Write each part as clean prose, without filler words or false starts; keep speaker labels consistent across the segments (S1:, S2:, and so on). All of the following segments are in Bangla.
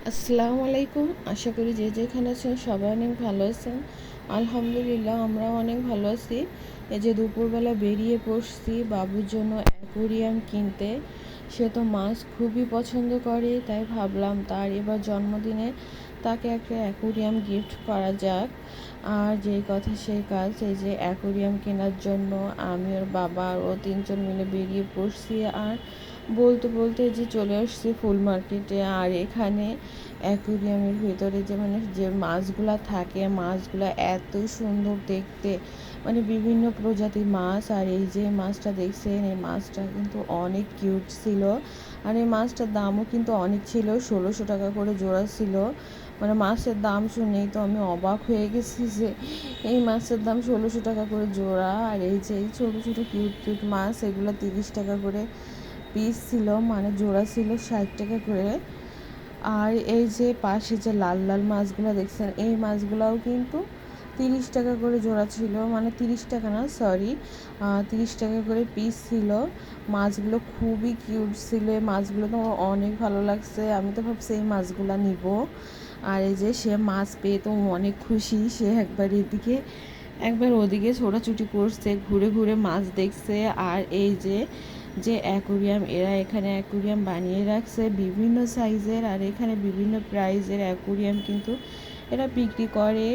S1: আসসালামু আলাইকুম। আশা করি যে যেখানে আছেন সবাই অনেক ভালো আছেন। আলহামদুলিল্লাহ আমরাও অনেক ভালো আছি। এই যে দুপুরবেলা বেরিয়ে পড়ছি বাবুর জন্য অ্যাকোরিয়াম কিনতে। সে তো মাছ খুবই পছন্দ করে, তাই ভাবলাম তার এবার জন্মদিনে তাকে একটা অ্যাকোরিয়াম গিফট করা যাক। আর যেই কথা সেই কাজ, এই যে অ্যাকোরিয়াম কেনার জন্য আমি ওর বাবা আর ও তিনজন মিলে বেরিয়ে পড়ছি। আর বলতে বলতে যে চলে আসছি ফুল মার্কেটে। আর এখানে অ্যাকুরিয়ামের ভিতরে যে যে মাছগুলা থাকে, মাছগুলা এত সুন্দর দেখতে, বিভিন্ন প্রজাতির মাছ। আর এই যে মাছটা দেখছেন, এই মাছটা কিন্তু অনেক কিউট ছিল। আর এই মাছটার দামও কিন্তু অনেক ছিল, 1600 টাকা করে জোড়া ছিল। মাছের দাম শুনেই তো আমি অবাক হয়ে গেছি যে এই মাছের দাম 1600 টাকা করে জোড়া। আর এই যে এই ছোটো ছোটো কিউট কিউট মাছ, এগুলো 30 টাকা করে পিস ছিল, জোড়া ছিল 60 টাকা করে। আর এই যে পাশে যে লাল লাল মাছগুলো দেখছেন, এই মাছগুলোও কিন্তু 30 টাকা করে জোড়া ছিল, 30 টাকা না, সরি, 30 টাকা করে পিস ছিল। মাছগুলো খুবই কিউট ছিল, এই মাছগুলো তো আমার অনেক ভালো লাগছে। আমি তো ভাবছি এই মাছগুলো নিব। আর এই যে সে মাছ পেয়ে তো অনেক খুশি, সে একবার এদিকে একবার ওদিকে ছোটাছুটি করছে, ঘুরে ঘুরে মাছ দেখছে। আর এই যে যে অ্যাকুরিয়াম, এরা এখানে অ্যাকুরিয়াম বানিয়ে রাখছে বিভিন্ন সাইজের, আর এখানে বিভিন্ন প্রাইজের অ্যাকুরিয়াম কিন্তু এরা বিক্রি করে।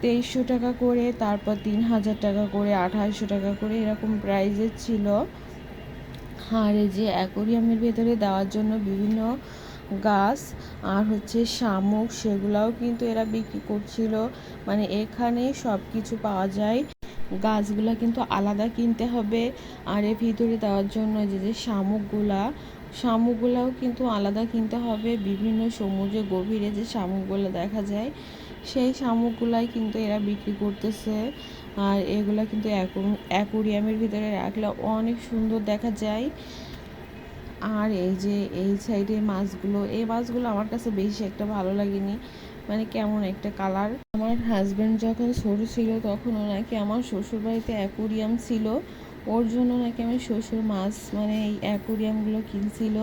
S1: 2300 টাকা করে, তারপর 3000 টাকা করে, 2800 টাকা করে, এরকম প্রাইজের ছিল। আর এই যে অ্যাকুরিয়ামের ভেতরে দেওয়ার জন্য বিভিন্ন গাছ আর শামুক, সেগুলাও কিন্তু এরা বিক্রি করছিল। এখানে সব কিছু পাওয়া যায়। গাছগুলা কিন্তু আলাদা কিনতে হবে। আর এর ভিতরে দেওয়ার জন্য যে যে শামুকগুলাও কিন্তু আলাদা কিনতে হবে। বিভিন্ন সমুদ্রের গভীরে যে শামুকগুলো দেখা যায়, সেই শামুকগুলাই কিন্তু এরা বিক্রি করতেছে। আর এগুলা কিন্তু অ্যাকুরিয়ামের ভিতরে রাখলে অনেক সুন্দর দেখা যায়। আর এই যে এই সাইডে এই মাছগুলো আমার কাছে বেশি একটা ভালো লাগেনি, কেমন একটা কালার। আমার হাজব্যান্ড যখন ছোট ছিল তখন ওনাকে আমার শ্বশুরবাড়িতে অ্যাকুরিয়াম ছিল, ওর জন্য নাকি আমার শ্বশুর মাছ এই অ্যাকুরিয়ামগুলো কিনছিল।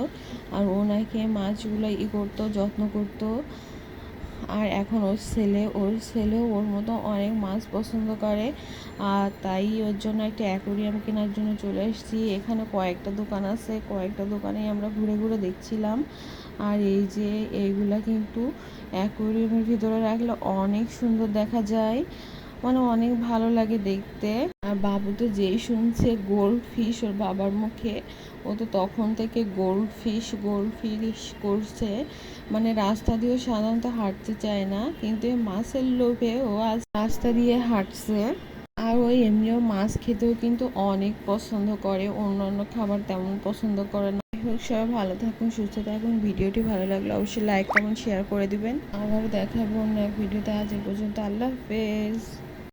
S1: আর ওনাকে মাছগুলো করতো, যত্ন করতো। আর এখন ওর ছেলেও ওর মতো অনেক মাছ পছন্দ করে। আর তাই ওর জন্য একটা অ্যাকোরিয়াম কেনার জন্য চলে এসেছি। এখানে কয়েকটা দোকান আছে, কয়েকটা দোকানেই আমরা ঘুরে ঘুরে দেখছিলাম। আর এই যে এইগুলা কিন্তু অ্যাকোরিয়ামের ভিতরে রাখলে অনেক সুন্দর দেখা যায়, অনেক ভালো লাগে দেখতে। আর বাবু তো যেই শুনছে গোল্ড ফিশ ওর বাবার মুখে, ও তো তখন থেকে গোল্ড ফিশ করছে। রাস্তা দিয়েও সাধারণত হাঁটতে চায় না, কিন্তু এই মাছের লোভে ও আজ রাস্তা দিয়ে হাঁটছে। আর ওই এমনিও মাছ খেতেও কিন্তু অনেক পছন্দ করে, অন্যান্য খাবার তেমন পছন্দ করে না। হোক, সবাই ভালো থাকুন, সুস্থ থাকুন। ভিডিওটি ভালো লাগলে অবশ্যই লাইক কমেন্ট শেয়ার করে দিবেন। আবার দেখাবো অন্য এক ভিডিওতে। আজ এ পর্যন্ত, আল্লাহ হাফেজ।